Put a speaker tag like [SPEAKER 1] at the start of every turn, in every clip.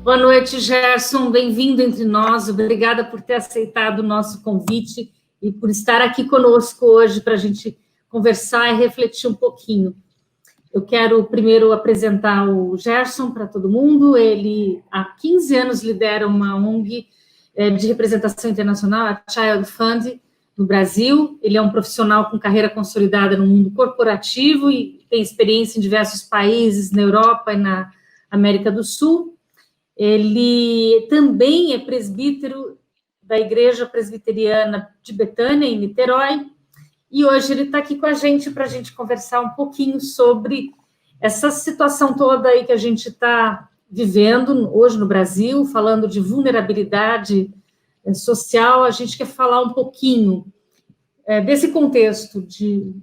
[SPEAKER 1] Boa noite, Gerson. Bem-vindo entre nós. Obrigada por ter aceitado o nosso convite e por estar aqui conosco hoje para a gente conversar e refletir um pouquinho. Eu quero primeiro apresentar o Gerson para todo mundo. Ele, há 15 anos, lidera uma ONG de representação internacional, a Child Fund, no Brasil. Ele é um profissional com carreira consolidada no mundo corporativo e tem experiência em diversos países, na Europa e na América do Sul. Ele também é presbítero da Igreja Presbiteriana de Betânia, em Niterói, e hoje ele está aqui com a gente para a gente conversar um pouquinho sobre essa situação toda aí que a gente está vivendo hoje no Brasil, falando de vulnerabilidade social. A gente quer falar um pouquinho desse contexto de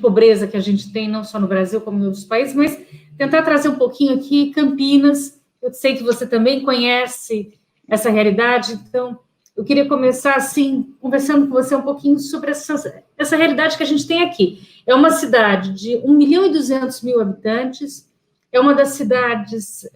[SPEAKER 1] pobreza que a gente tem, não só no Brasil, como em outros países, mas tentar trazer um pouquinho aqui Campinas. Eu sei que você também conhece essa realidade, então eu queria começar, assim, conversando com você um pouquinho sobre essa realidade que a gente tem aqui. É uma cidade de 1.200.000 habitantes, é uma das cidades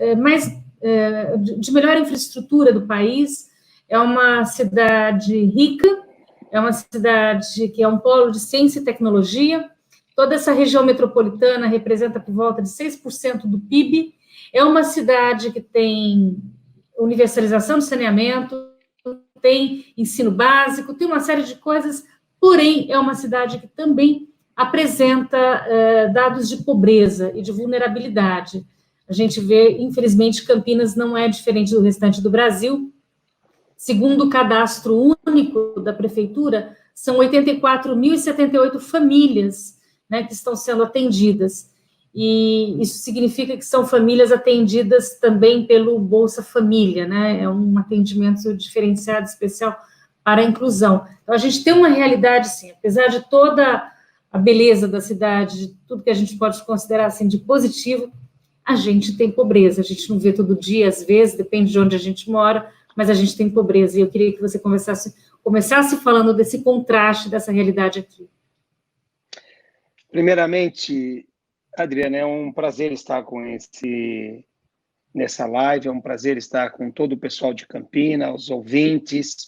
[SPEAKER 1] de melhor infraestrutura do país, é uma cidade rica, é uma cidade que é um polo de ciência e tecnologia. Toda essa região metropolitana representa por volta de 6% do PIB. É uma cidade que tem universalização de saneamento, tem ensino básico, tem uma série de coisas, porém, é uma cidade que também apresenta dados de pobreza e de vulnerabilidade. A gente vê, infelizmente, Campinas não é diferente do restante do Brasil. Segundo o cadastro único da prefeitura, são 84.078 famílias, né, que estão sendo atendidas. E isso significa que são famílias atendidas também pelo Bolsa Família, né? É um atendimento diferenciado, especial para a inclusão. Então, a gente tem uma realidade, sim, apesar de toda a beleza da cidade, de tudo que a gente pode considerar assim, de positivo, a gente tem pobreza. A gente não vê todo dia, às vezes, depende de onde a gente mora, mas a gente tem pobreza. E eu queria que você começasse falando desse contraste, dessa realidade aqui.
[SPEAKER 2] Primeiramente, Adriana, é um prazer estar nessa live, é um prazer estar com todo o pessoal de Campinas, os ouvintes.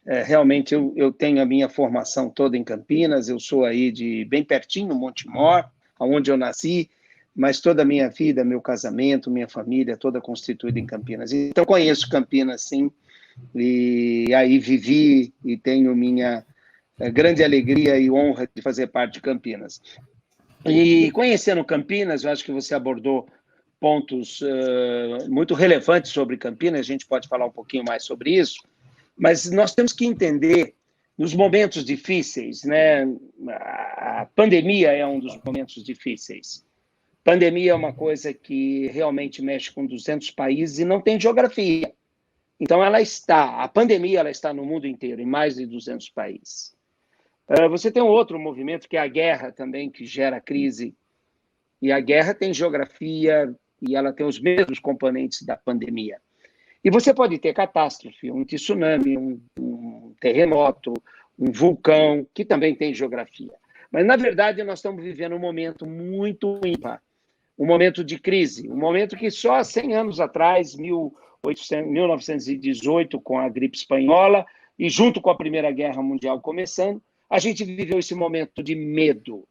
[SPEAKER 2] Realmente, eu tenho a minha formação toda em Campinas, eu sou aí de bem pertinho, Montemor, onde eu nasci, mas toda a minha vida, meu casamento, minha família, toda constituída em Campinas. Então, conheço Campinas, sim, e aí vivi e tenho minha grande alegria e honra de fazer parte de Campinas. E conhecendo Campinas, eu acho que você abordou pontos muito relevantes sobre Campinas, a gente pode falar um pouquinho mais sobre isso, mas nós temos que entender, nos momentos difíceis, né? A pandemia é um dos momentos difíceis. Pandemia é uma coisa que realmente mexe com 200 países e não tem geografia. Então, a pandemia ela está no mundo inteiro, em mais de 200 países. Você tem um outro movimento, que é a guerra também, que gera crise. E a guerra tem geografia e ela tem os mesmos componentes da pandemia. E você pode ter catástrofe, um tsunami, um terremoto, um vulcão, que também tem geografia. Mas, na verdade, nós estamos vivendo um momento muito ímpar, um momento de crise, um momento que só há 100 anos atrás, 1918, com a gripe espanhola, e junto com a Primeira Guerra Mundial começando, a gente viveu esse momento de medo.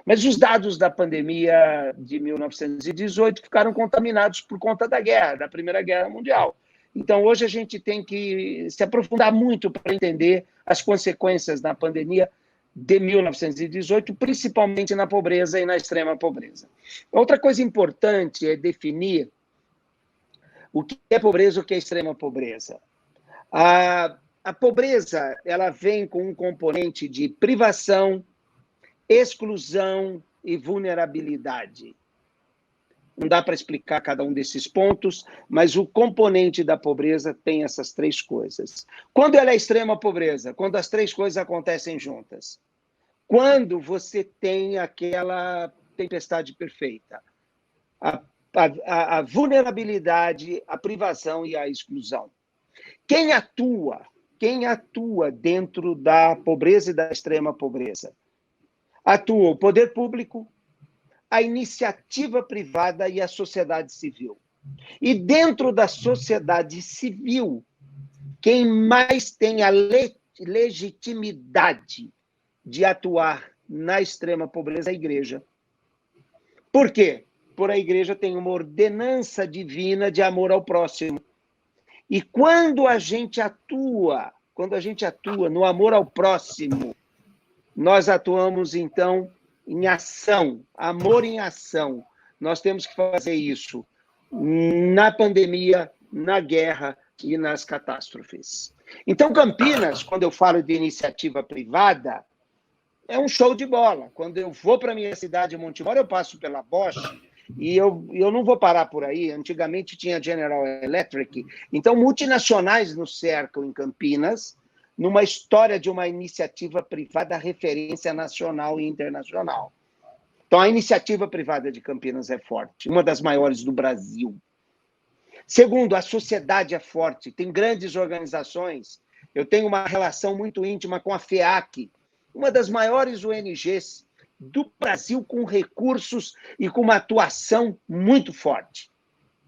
[SPEAKER 2] Mas os dados da pandemia de 1918 ficaram contaminados por conta da guerra, da Primeira Guerra Mundial. Então, hoje a gente tem que se aprofundar muito para entender as consequências da pandemia de 1918, principalmente na pobreza e na extrema pobreza. Outra coisa importante é definir o que é pobreza e o que é extrema pobreza. A pobreza ela vem com um componente de privação, exclusão e vulnerabilidade. Não dá para explicar cada um desses pontos, mas o componente da pobreza tem essas três coisas. Quando ela é extrema pobreza? Quando as três coisas acontecem juntas. Quando você tem aquela tempestade perfeita. A vulnerabilidade, a privação e a exclusão. Quem atua dentro da pobreza e da extrema pobreza? Atua o poder público, a iniciativa privada e a sociedade civil. E dentro da sociedade civil, quem mais tem a legitimidade de atuar na extrema pobreza é a igreja. Por quê? Por a igreja tem uma ordenança divina de amor ao próximo. E quando a gente atua no amor ao próximo, nós atuamos, então, em ação, amor em ação. Nós temos que fazer isso na pandemia, na guerra e nas catástrofes. Então, Campinas, quando eu falo de iniciativa privada, é um show de bola. Quando eu vou para a minha cidade, Montemor, eu passo pela Bosch, e eu não vou parar por aí. Antigamente tinha General Electric. Então, multinacionais nos cercam em Campinas, numa história de uma iniciativa privada referência nacional e internacional. Então, a iniciativa privada de Campinas é forte, uma das maiores do Brasil. Segundo, a sociedade é forte, tem grandes organizações. Eu tenho uma relação muito íntima com a FEAC, uma das maiores ONGs do Brasil, com recursos e com uma atuação muito forte.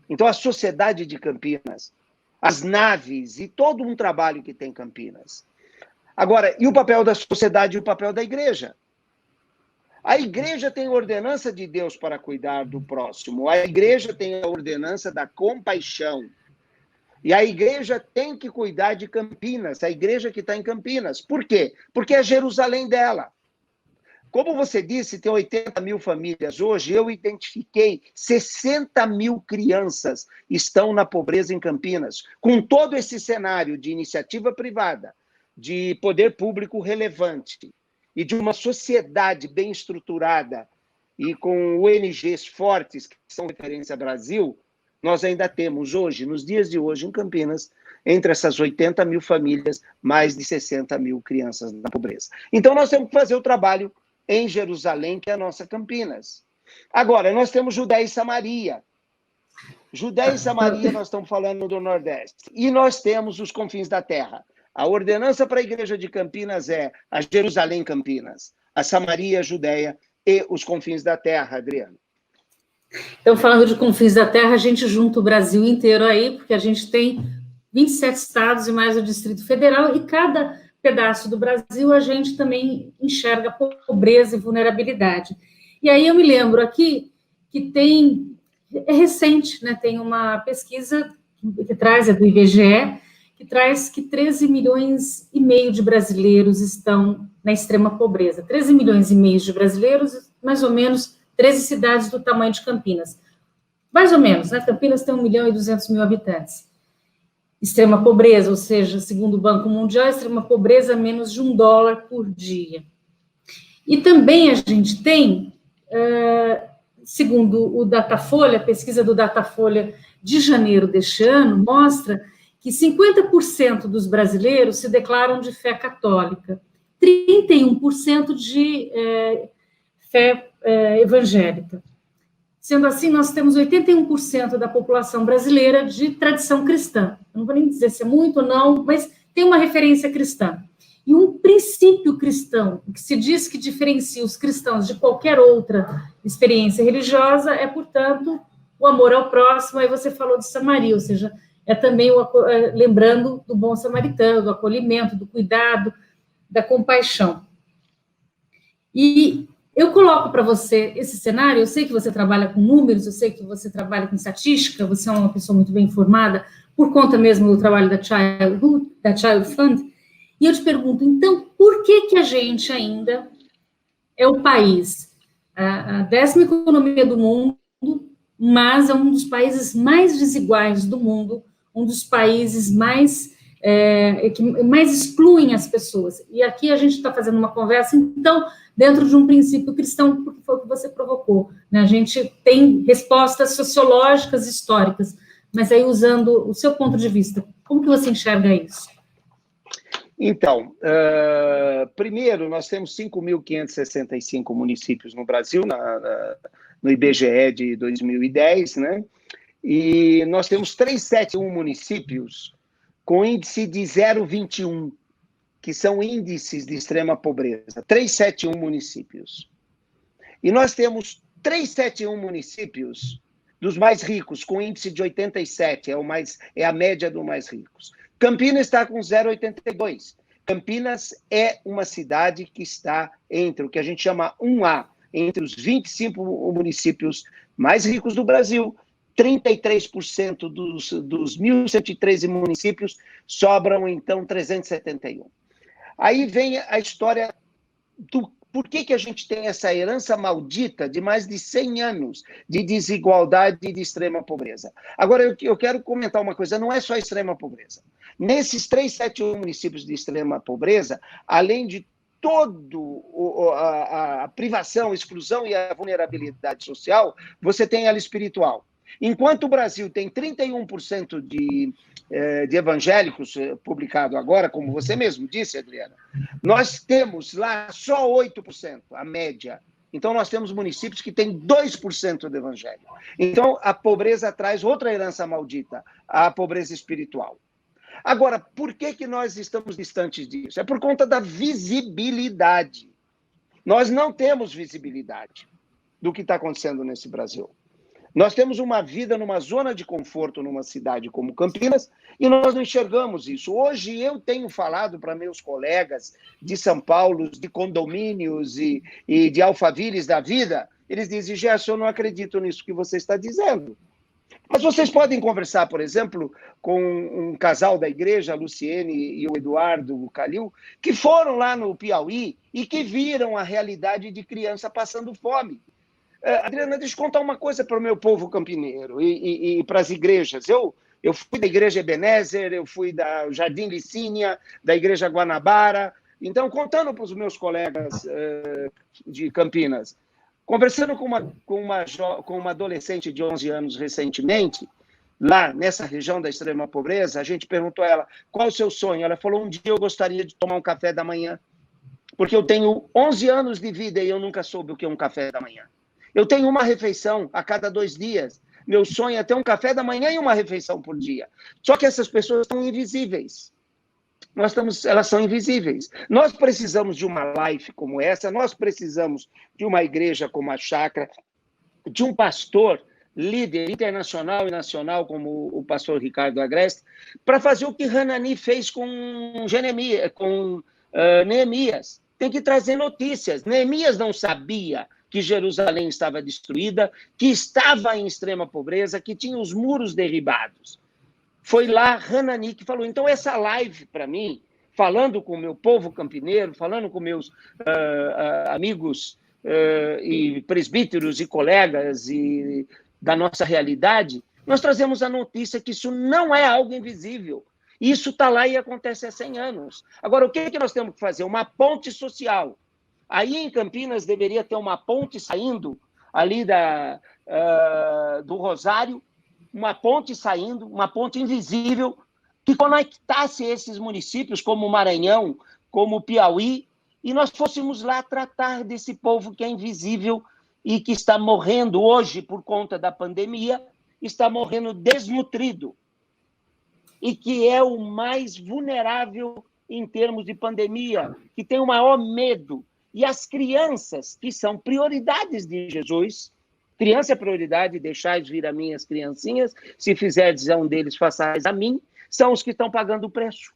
[SPEAKER 2] Então, a sociedade de Campinas, as naves e todo um trabalho que tem Campinas. Agora, e o papel da sociedade e o papel da igreja? A igreja tem a ordenança de Deus para cuidar do próximo. A igreja tem a ordenança da compaixão. E a igreja tem que cuidar de Campinas, a igreja que está em Campinas. Por quê? Porque é Jerusalém dela. Como você disse, tem 80 mil famílias. Hoje eu identifiquei 60 mil crianças estão na pobreza em Campinas. Com todo esse cenário de iniciativa privada, de poder público relevante, e de uma sociedade bem estruturada e com ONGs fortes, que são referência ao Brasil, nós ainda temos hoje, nos dias de hoje, em Campinas, entre essas 80 mil famílias, mais de 60 mil crianças na pobreza. Então, nós temos que fazer o trabalho em Jerusalém, que é a nossa Campinas. Agora, nós temos Judéia e Samaria. Judéia e Samaria, nós estamos falando do Nordeste. E nós temos os confins da terra. A ordenança para a igreja de Campinas é a Jerusalém Campinas, a Samaria, a Judéia e os confins da terra, Adriano.
[SPEAKER 1] Então, falando de confins da terra, a gente junta o Brasil inteiro aí, porque a gente tem 27 estados e mais o Distrito Federal, e cada pedaço do Brasil a gente também enxerga pobreza e vulnerabilidade. E aí eu me lembro aqui que é recente, né, tem uma pesquisa que traz, é do IBGE, que traz que 13 milhões e meio de brasileiros estão na extrema pobreza. 13 milhões e meio de brasileiros, mais ou menos 13 cidades do tamanho de Campinas. Mais ou menos, né? Campinas tem 1 milhão e 200 mil habitantes. Extrema pobreza, ou seja, segundo o Banco Mundial, extrema pobreza menos de $1 por dia. E também a gente tem, segundo o Datafolha, a pesquisa do Datafolha de janeiro deste ano, mostra que 50% dos brasileiros se declaram de fé católica, 31% de fé evangélica. Sendo assim, nós temos 81% da população brasileira de tradição cristã. Eu não vou nem dizer se é muito ou não, mas tem uma referência cristã. E um princípio cristão, que se diz que diferencia os cristãos de qualquer outra experiência religiosa, é, portanto, o amor ao próximo. Aí você falou de Samaria, ou seja, é também lembrando do bom samaritano, do acolhimento, do cuidado, da compaixão. E eu coloco para você esse cenário, eu sei que você trabalha com números, eu sei que você trabalha com estatística, você é uma pessoa muito bem informada, por conta mesmo do trabalho da Child Fund, e eu te pergunto, então, por que a gente ainda é o país, a 10ª economia do mundo, mas é um dos países mais desiguais do mundo, um dos países que mais excluem as pessoas. E aqui a gente está fazendo uma conversa, então, dentro de um princípio cristão, porque foi o que você provocou, né? A gente tem respostas sociológicas, históricas, mas aí usando o seu ponto de vista, como que você enxerga isso?
[SPEAKER 2] Então, primeiro, nós temos 5.565 municípios no Brasil, no IBGE de 2010, né? E nós temos 371 municípios com índice de 0,21, que são índices de extrema pobreza. 371 municípios. E nós temos 371 municípios dos mais ricos, com índice de 87, é a média dos mais ricos. Campinas está com 0,82. Campinas é uma cidade que está entre o que a gente chama 1A, entre os 25 municípios mais ricos do Brasil. 33% dos 1.113 municípios sobram, então, 371. Aí vem a história do por que a gente tem essa herança maldita de mais de 100 anos de desigualdade e de extrema pobreza. Agora, eu quero comentar uma coisa, não é só extrema pobreza. Nesses 371 municípios de extrema pobreza, além de toda a privação, a exclusão e a vulnerabilidade social, você tem ela espiritual. Enquanto o Brasil tem 31% de evangélicos publicado agora, como você mesmo disse, Adriana, nós temos lá só 8%, a média. Então, nós temos municípios que têm 2% de evangélico. Então, a pobreza traz outra herança maldita, a pobreza espiritual. Agora, por que nós estamos distantes disso? É por conta da visibilidade. Nós não temos visibilidade do que está acontecendo nesse Brasil. Nós temos uma vida numa zona de conforto numa cidade como Campinas e nós não enxergamos isso. Hoje eu tenho falado para meus colegas de São Paulo, de condomínios e de alfavilles da vida, eles dizem, Gerson, eu não acredito nisso que você está dizendo. Mas vocês podem conversar, por exemplo, com um casal da igreja, a Luciene e o Eduardo Calil, que foram lá no Piauí e que viram a realidade de criança passando fome. Adriana, deixa eu contar uma coisa para o meu povo campineiro e para as igrejas. Eu fui da Igreja Ebenezer, eu fui da Jardim Licínia, da Igreja Guanabara. Então, contando para os meus colegas de Campinas, conversando com uma adolescente de 11 anos recentemente, lá nessa região da extrema pobreza, a gente perguntou a ela, qual o seu sonho? Ela falou, um dia eu gostaria de tomar um café da manhã, porque eu tenho 11 anos de vida e eu nunca soube o que é um café da manhã. Eu tenho uma refeição a cada 2 dias. Meu sonho é ter um café da manhã e uma refeição por dia. Só que essas pessoas são invisíveis. Elas são invisíveis. Nós precisamos de uma live como essa, nós precisamos de uma igreja como a Chácara, de um pastor líder internacional e nacional como o pastor Ricardo Agreste, para fazer o que Hanani fez com Neemias. Tem que trazer notícias. Neemias não sabia que Jerusalém estava destruída, que estava em extrema pobreza, que tinha os muros derribados. Foi lá Hanani que falou. Então, essa live, para mim, falando com o meu povo campineiro, falando com meus amigos e presbíteros e colegas e da nossa realidade, nós trazemos a notícia que isso não é algo invisível. Isso está lá e acontece há 100 anos. Agora, o que nós temos que fazer? Uma ponte social. Aí em Campinas deveria ter uma ponte saindo ali do Rosário, uma ponte saindo, uma ponte invisível, que conectasse esses municípios como o Maranhão, como o Piauí, e nós fôssemos lá tratar desse povo que é invisível e que está morrendo hoje por conta da pandemia, está morrendo desnutrido, e que é o mais vulnerável em termos de pandemia, que tem o maior medo. E as crianças, que são prioridades de Jesus, criança é prioridade, deixais vir a mim as criancinhas, se fizerdes a um deles, façais a mim, são os que estão pagando o preço.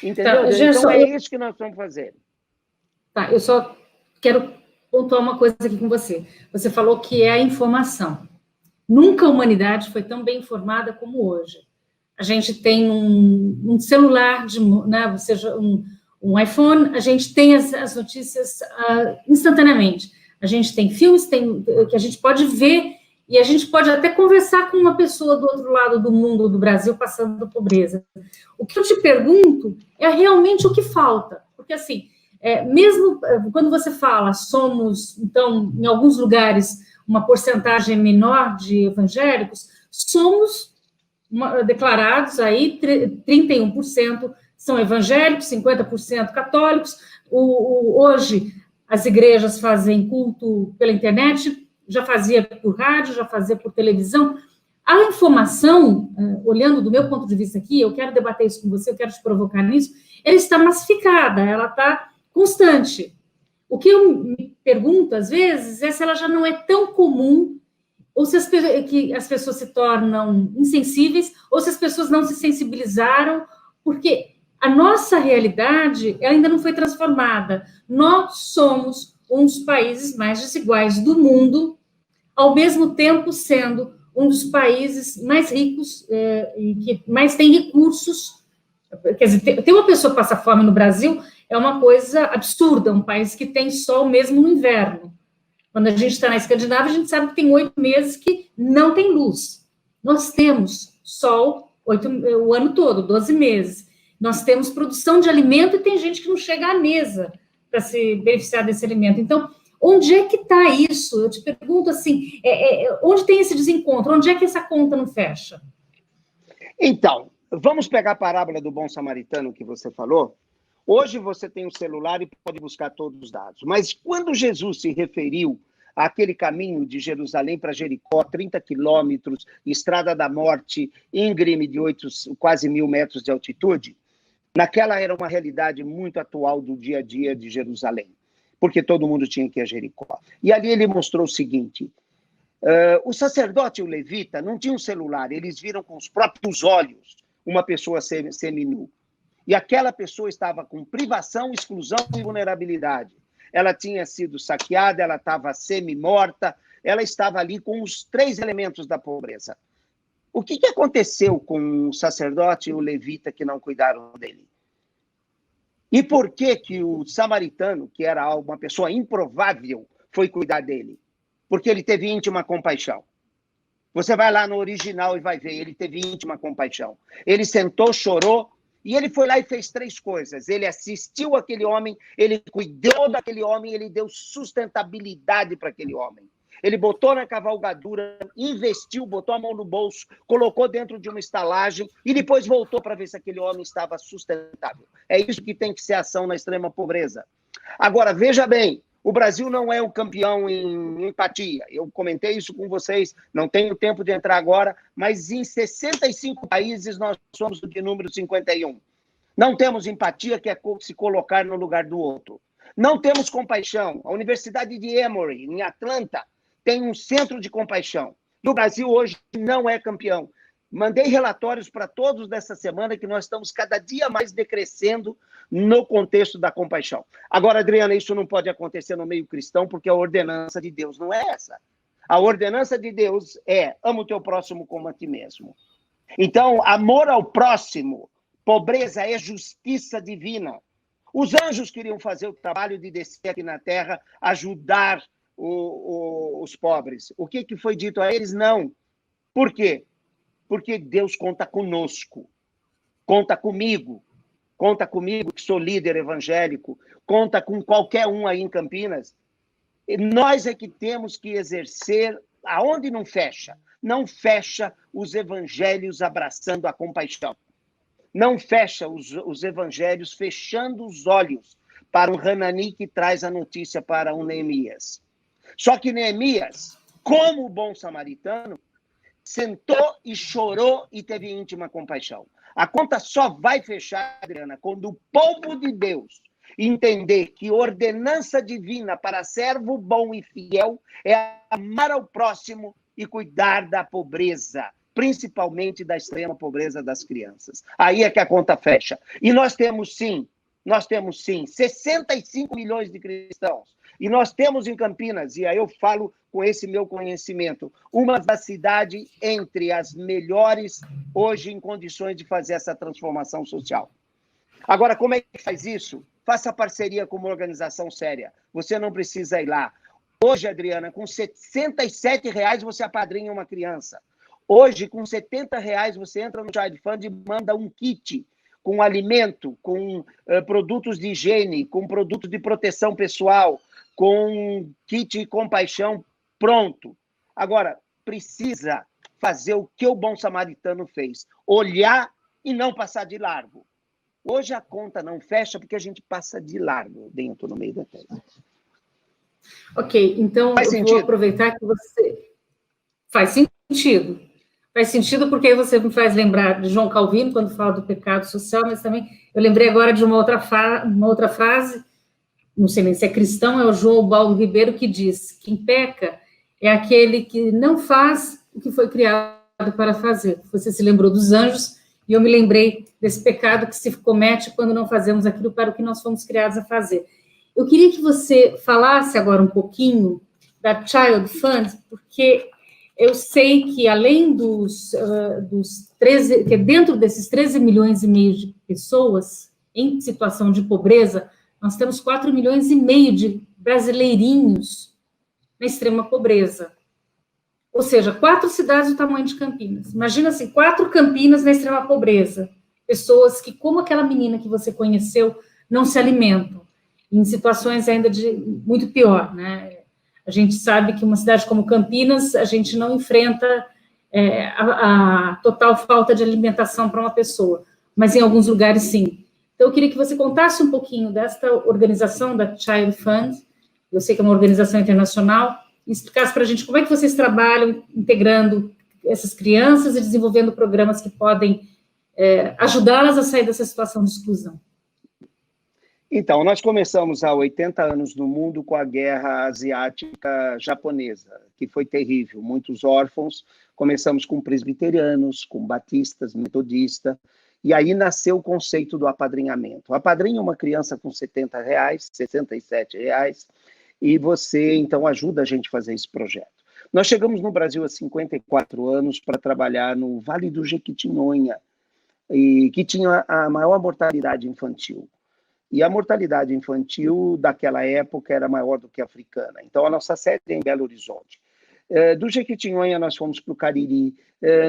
[SPEAKER 2] Entendeu? Tá, então é isso que nós vamos fazer.
[SPEAKER 1] Tá, eu só quero pontuar uma coisa aqui com você. Você falou que é a informação. Nunca a humanidade foi tão bem informada como hoje. A gente tem um celular, né, ou seja, um iPhone, a gente tem as notícias instantaneamente. A gente tem filmes que a gente pode ver e a gente pode até conversar com uma pessoa do outro lado do mundo, do Brasil, passando pobreza. O que eu te pergunto é realmente o que falta. Porque, assim, mesmo quando você fala, somos, então, em alguns lugares, uma porcentagem menor de evangélicos, somos declarados aí 31%, são evangélicos, 50% católicos. Hoje, as igrejas fazem culto pela internet, já fazia por rádio, já fazia por televisão. A informação, olhando do meu ponto de vista aqui, eu quero debater isso com você, eu quero te provocar nisso, ela está massificada, ela está constante. O que eu me pergunto, às vezes, é se ela já não é tão comum, ou se que as pessoas se tornam insensíveis, ou se as pessoas não se sensibilizaram, porque a nossa realidade ela ainda não foi transformada. Nós somos um dos países mais desiguais do mundo, ao mesmo tempo sendo um dos países mais ricos e que mais tem recursos. Quer dizer, ter uma pessoa que passa fome no Brasil é uma coisa absurda, um país que tem sol mesmo no inverno. Quando a gente está na Escandinávia, a gente sabe que tem 8 meses que não tem luz. Nós temos sol o ano todo, 12 meses. Nós temos produção de alimento e tem gente que não chega à mesa para se beneficiar desse alimento. Então, onde é que está isso? Eu te pergunto assim, onde tem esse desencontro? Onde é que essa conta não fecha?
[SPEAKER 2] Então, vamos pegar a parábola do bom samaritano que você falou. Hoje você tem um celular e pode buscar todos os dados. Mas quando Jesus se referiu àquele caminho de Jerusalém para Jericó, 30 quilômetros, estrada da morte, íngreme de quase 1.000 metros de altitude, naquela era uma realidade muito atual do dia a dia de Jerusalém, porque todo mundo tinha que ir a Jericó. E ali ele mostrou o seguinte, o sacerdote e o levita não tinham celular, eles viram com os próprios olhos uma pessoa seminu. E aquela pessoa estava com privação, exclusão e vulnerabilidade. Ela tinha sido saqueada, ela estava semi-morta, ela estava ali com os 3 elementos da pobreza. O que aconteceu com o sacerdote e o levita que não cuidaram dele? E por que o samaritano, que era uma pessoa improvável, foi cuidar dele? Porque ele teve íntima compaixão. Você vai lá no original e vai ver, ele teve íntima compaixão. Ele sentou, chorou, e ele foi lá e fez 3 coisas. Ele assistiu aquele homem, ele cuidou daquele homem, ele deu sustentabilidade para aquele homem. Ele botou na cavalgadura, investiu, botou a mão no bolso, colocou dentro de uma estalagem e depois voltou para ver se aquele homem estava sustentável. É isso que tem que ser ação na extrema pobreza. Agora, veja bem, o Brasil não é o campeão em empatia. Eu comentei isso com vocês, não tenho tempo de entrar agora, mas em 65 países nós somos de número 51. Não temos empatia, que é se colocar no lugar do outro. Não temos compaixão. A Universidade de Emory, em Atlanta, tem um centro de compaixão. E o Brasil hoje não é campeão. Mandei relatórios para todos dessa semana que nós estamos cada dia mais decrescendo no contexto da compaixão. Agora, Adriana, isso não pode acontecer no meio cristão, porque a ordenança de Deus não é essa. A ordenança de Deus é: ama o teu próximo como a ti mesmo. Então, amor ao próximo, pobreza é justiça divina. Os anjos queriam fazer o trabalho de descer aqui na terra, ajudar os pobres. O que foi dito a eles? Não. Por quê? Porque Deus conta conosco, conta comigo que sou líder evangélico, conta com qualquer um aí em Campinas. E nós é que temos que exercer aonde não fecha. Não fecha os evangelhos abraçando a compaixão. Não fecha os evangelhos fechando os olhos para um Hanani que traz a notícia para um Neemias. Só que Neemias, como o bom samaritano, sentou e chorou e teve íntima compaixão. A conta só vai fechar, Adriana, quando o povo de Deus entender que ordenança divina para servo bom e fiel é amar ao próximo e cuidar da pobreza, principalmente da extrema pobreza das crianças. Aí é que a conta fecha. E nós temos sim 65 milhões de cristãos. E nós temos em Campinas, e aí eu falo com esse meu conhecimento, uma das cidades entre as melhores hoje em condições de fazer essa transformação social. Agora, como é que faz isso? Faça parceria com uma organização séria. Você não precisa ir lá. Hoje, Adriana, com R$ 67 você apadrinha uma criança. Hoje, com R$ 70 você entra no Child Fund e manda um kit com alimento, com produtos de higiene, com produtos de proteção pessoal, com kit de compaixão pronto. Agora, precisa fazer o que o bom samaritano fez. Olhar e não passar de largo. Hoje a conta não fecha porque a gente passa de largo dentro, no meio da tela.
[SPEAKER 1] Ok, então vou aproveitar que você... Faz sentido. Faz sentido porque aí você me faz lembrar de João Calvino, quando fala do pecado social, mas também eu lembrei agora de uma outra frase, não sei nem se é cristão, é o João Baldo Ribeiro, que diz: quem peca é aquele que não faz o que foi criado para fazer. Você se lembrou dos anjos, e eu me lembrei desse pecado que se comete quando não fazemos aquilo para o que nós fomos criados a fazer. Eu queria que você falasse agora um pouquinho da Child Fund, porque eu sei que além dos 13, que dentro desses 13 milhões e meio de pessoas em situação de pobreza, nós temos 4 milhões e meio de brasileirinhos na extrema pobreza. Ou seja, 4 cidades do tamanho de Campinas. Imagina assim, 4 Campinas na extrema pobreza. Pessoas que, como aquela menina que você conheceu, não se alimentam. Em situações ainda de muito pior, né? A gente sabe que uma cidade como Campinas, a gente não enfrenta a total falta de alimentação para uma pessoa, mas em alguns lugares sim. Então, eu queria que você contasse um pouquinho desta organização da Child Fund, eu sei que é uma organização internacional, e explicasse para a gente como é que vocês trabalham integrando essas crianças e desenvolvendo programas que podem ajudá-las a sair dessa situação de exclusão.
[SPEAKER 2] Então, nós começamos há 80 anos no mundo com a guerra asiática japonesa, que foi terrível, muitos órfãos. Começamos com presbiterianos, com batistas, metodistas, e aí nasceu o conceito do apadrinhamento. Apadrinha uma criança com R$70, R$67, e você, então, ajuda a gente a fazer esse projeto. Nós chegamos no Brasil há 54 anos para trabalhar no Vale do Jequitinhonha, que tinha a maior mortalidade infantil. E a mortalidade infantil daquela época era maior do que a africana. Então, a nossa sede é em Belo Horizonte. Do Jequitinhonha, nós fomos para o Cariri,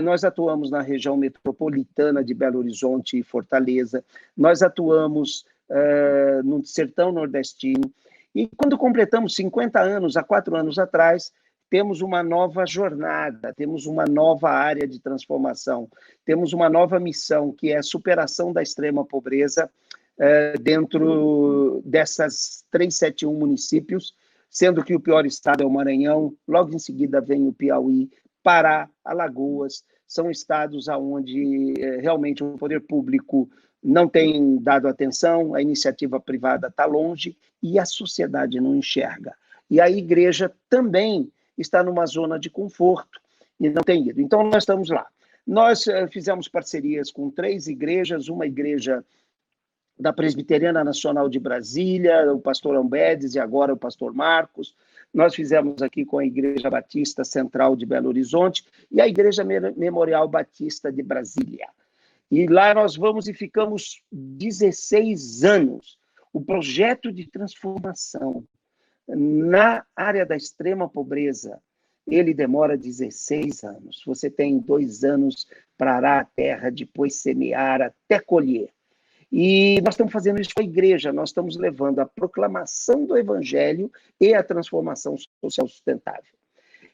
[SPEAKER 2] nós atuamos na região metropolitana de Belo Horizonte e Fortaleza, nós atuamos no sertão nordestino, e quando completamos 50 anos, há 4 anos atrás, temos uma nova jornada, temos uma nova área de transformação, temos uma nova missão, que é a superação da extrema pobreza, dentro dessas 371 municípios, sendo que o pior estado é o Maranhão, logo em seguida vem o Piauí, Pará, Alagoas, são estados onde realmente o poder público não tem dado atenção, a iniciativa privada está longe e a sociedade não enxerga. E a igreja também está numa zona de conforto e não tem ido. Então, nós estamos lá. Nós fizemos parcerias com 3 igrejas, uma igreja da Presbiteriana Nacional de Brasília, o pastor Ambedes e agora o pastor Marcos. Nós fizemos aqui com a Igreja Batista Central de Belo Horizonte e a Igreja Memorial Batista de Brasília. E lá nós vamos e ficamos 16 anos. O projeto de transformação na área da extrema pobreza, ele demora 16 anos. Você tem 2 anos para arar a terra, depois semear, até colher. E nós estamos fazendo isso com a igreja, nós estamos levando a proclamação do evangelho e a transformação social sustentável.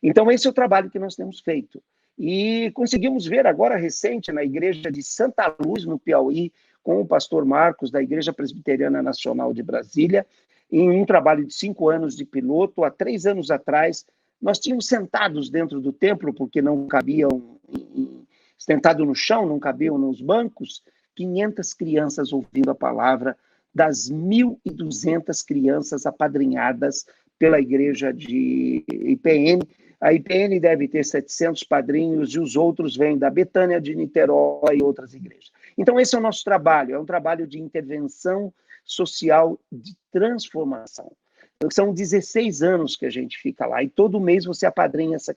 [SPEAKER 2] Então, esse é o trabalho que nós temos feito. E conseguimos ver agora, recente, na igreja de Santa Luz, no Piauí, com o pastor Marcos, da Igreja Presbiteriana Nacional de Brasília, em um trabalho de 5 anos de piloto. Há 3 anos atrás, nós tínhamos sentados dentro do templo, porque não cabiam, sentado no chão, não cabiam nos bancos, 500 crianças ouvindo a palavra, das 1.200 crianças apadrinhadas pela igreja de IPN. A IPN deve ter 700 padrinhos e os outros vêm da Betânia de Niterói e outras igrejas. Então, esse é o nosso trabalho, é um trabalho de intervenção social, de transformação. São 16 anos que a gente fica lá e todo mês você apadrinha essa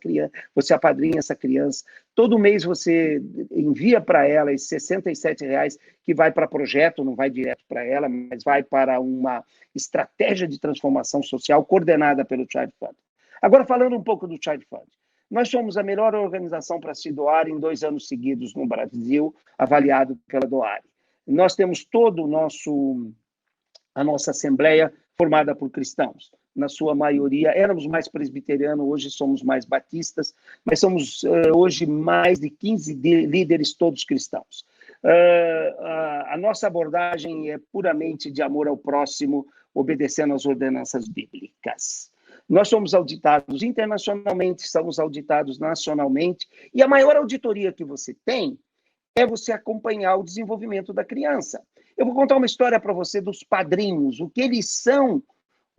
[SPEAKER 2] criança, todo mês você envia para ela esses R$67 que vai para projeto, não vai direto para ela, mas vai para uma estratégia de transformação social coordenada pelo Child Fund. Agora, falando um pouco do Child Fund, nós somos a melhor organização para se doar em 2 anos seguidos no Brasil, avaliado pela Doare. Nós temos a nossa assembleia formada por cristãos, na sua maioria. Éramos mais presbiterianos, hoje somos mais batistas, mas somos hoje mais de 15 líderes, todos cristãos. A nossa abordagem é puramente de amor ao próximo, obedecendo às ordenanças bíblicas. Nós somos auditados internacionalmente, somos auditados nacionalmente, e a maior auditoria que você tem é você acompanhar o desenvolvimento da criança. Eu vou contar uma história para você dos padrinhos, o que eles são,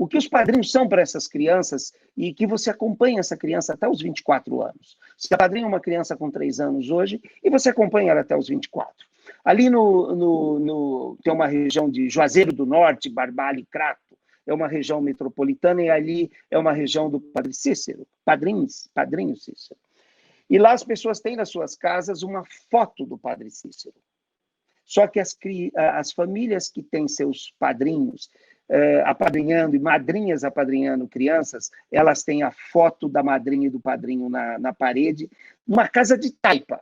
[SPEAKER 2] o que os padrinhos são para essas crianças e que você acompanha essa criança até os 24 anos. Você apadrinha uma criança com 3 anos hoje e você acompanha ela até os 24. Ali tem uma região de Juazeiro do Norte, Barbalha e Crato, é uma região metropolitana, e ali é uma região do Padre Cícero, padrinho Cícero. E lá as pessoas têm nas suas casas uma foto do Padre Cícero. Só que as famílias que têm seus padrinhos apadrinhando e madrinhas apadrinhando crianças, elas têm a foto da madrinha e do padrinho na parede, numa casa de taipa.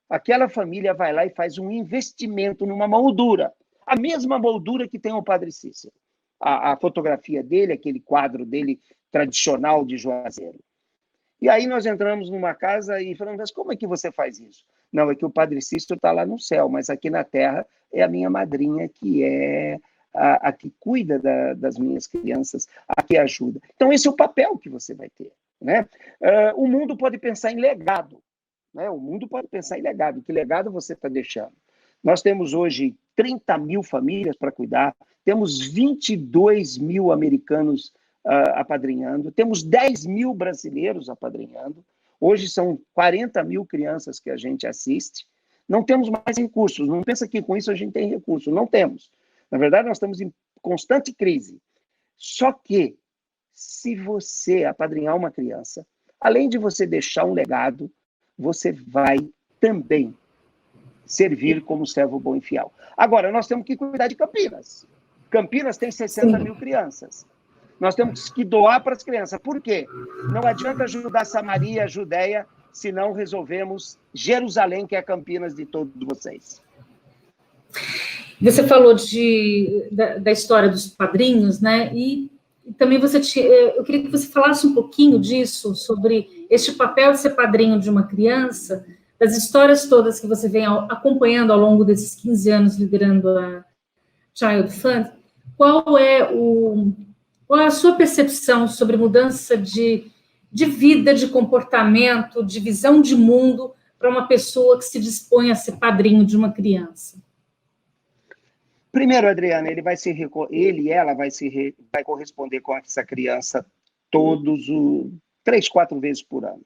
[SPEAKER 2] Aquela família vai lá e faz um investimento numa moldura, a mesma moldura que tem o Padre Cícero. A fotografia dele, aquele quadro dele tradicional de Juazeiro. E aí nós entramos numa casa e falamos, mas como é que você faz isso? Não, é que o Padre Cícero está lá no céu, mas aqui na terra é a minha madrinha, que é a que cuida das minhas crianças, a que ajuda. Então, esse é o papel que você vai ter, né? O mundo pode pensar em legado, né? O mundo pode pensar em legado. Que legado você está deixando? Nós temos hoje 30 mil famílias para cuidar, temos 22 mil americanos apadrinhando, temos 10 mil brasileiros apadrinhando, hoje são 40 mil crianças que a gente assiste, não temos mais recursos, não pensa que com isso a gente tem recursos, não temos. Na verdade, nós estamos em constante crise. Só que, se você apadrinhar uma criança, além de você deixar um legado, você vai também servir como servo bom e fiel. Agora, nós temos que cuidar de Campinas. Campinas tem 60 mil crianças. Nós temos que doar para as crianças. Por quê? Não adianta ajudar Samaria, a Judéia, se não resolvemos Jerusalém, que é Campinas de todos vocês.
[SPEAKER 1] Você falou da história dos padrinhos, né? E também eu queria que você falasse um pouquinho disso, sobre este papel de ser padrinho de uma criança, das histórias todas que você vem acompanhando ao longo desses 15 anos liderando a Child Fund. Qual é a sua percepção sobre mudança de vida, de comportamento, de visão de mundo para uma pessoa que se dispõe a ser padrinho de uma criança?
[SPEAKER 2] Primeiro, Adriana, ela vai corresponder com essa criança 3, 4 vezes por ano.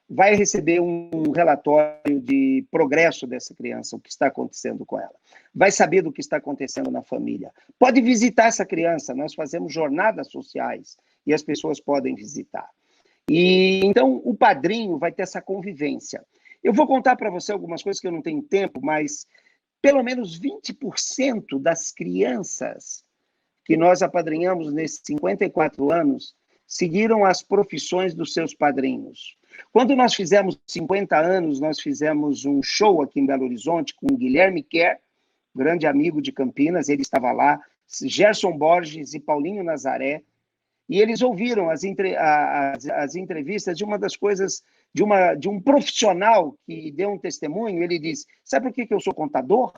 [SPEAKER 2] Vai receber um relatório de progresso dessa criança, o que está acontecendo com ela. Vai saber do que está acontecendo na família. Pode visitar essa criança, nós fazemos jornadas sociais e as pessoas podem visitar. E então o padrinho vai ter essa convivência. Eu vou contar para você algumas coisas que eu não tenho tempo, mas pelo menos 20% das crianças que nós apadrinhamos nesses 54 anos seguiram as profissões dos seus padrinhos. Quando nós fizemos 50 anos, nós fizemos um show aqui em Belo Horizonte com o Guilherme Kerr, grande amigo de Campinas, ele estava lá, Gerson Borges e Paulinho Nazaré, e eles ouviram as entrevistas de uma das coisas, de um profissional que deu um testemunho. Ele disse, sabe por que eu sou contador?